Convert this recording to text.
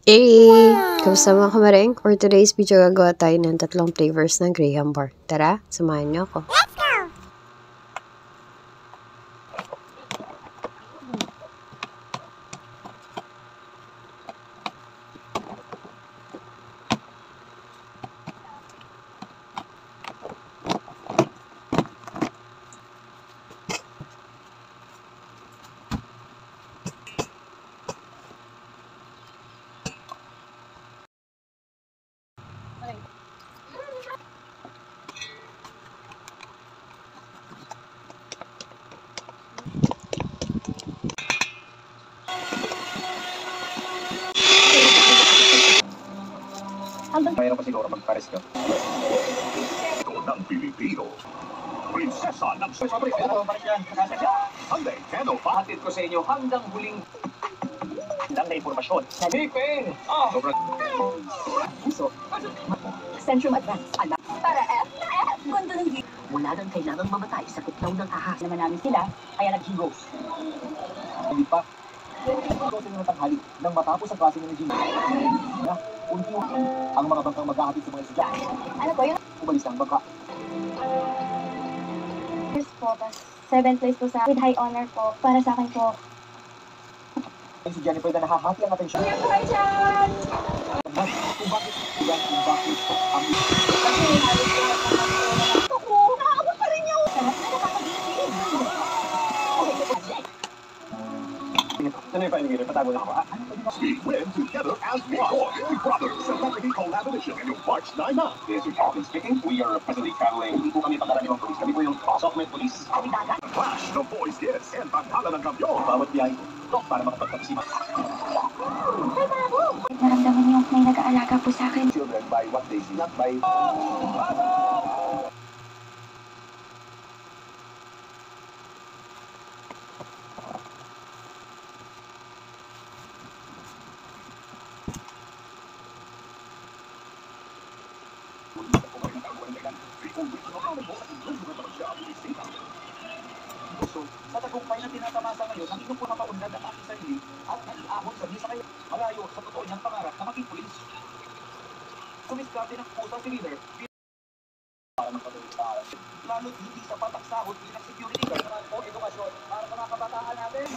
Hey! Kamusta mga kamareng? For today's video, gagawa tayo ng 3 flavors ng Graham bar. Tara, samahan niyo ako. Mayroon pa siguro magpares ka. Ito ng Pilipino. Prinsesa ng Sesame. Sunday, Keno, pahatid ko sa inyo hanggang huling lang na impormasyon. Hipin! Puso. Centrum Advance. Anak. Para F na F. Ganda ng G. Wala nang kailangang mamatay sa kutlaw ng ahas. Naman namin sila, kaya nag-heroes. Hindi pa. Ito sa mga tanghali nang matapos ang klase ng Gino. Unti-unti ang mga bangkang maghahatid sa mga estudyante. Ano po yun? Umalis ang bangka. First po, tas 7th place po sa with high honor po. Para sa akin po. Si Jennifer na nahahati ang atensyon. Hi, Chan! Kung bakit ang Ako, naawa pa rin yung sarap na nakakagising. Ano yung paligid? Patago na ako. We win together as one. Big Brother Celebrity Collaboration in March 9 na. This is Calvin speaking. We are presently traveling. Hindi po kami pagkaraniwang police. Kami po yung Sockman Police. Clash, The Voice Kids, and Pagkala ng Kampiyon. Bawat biyahe ko para makapagpagsiman. Hi, Babu! Naramdaman niyo may nag-aalaga po sa akin. Children by what they see, not by... Sa tagumpay na tinatamasa ngayon, ang inyong pumapaunlad ang aking sarili at nag-aahon sa misa kayo malayo sa totoo niyang pangarap na maging pulis. Kumiskarte ng pusa si leader para magpatuloy sa aral. Lalo't hindi sapat ang sahod bilang security guard o edukasyon para sa mga kabataan natin.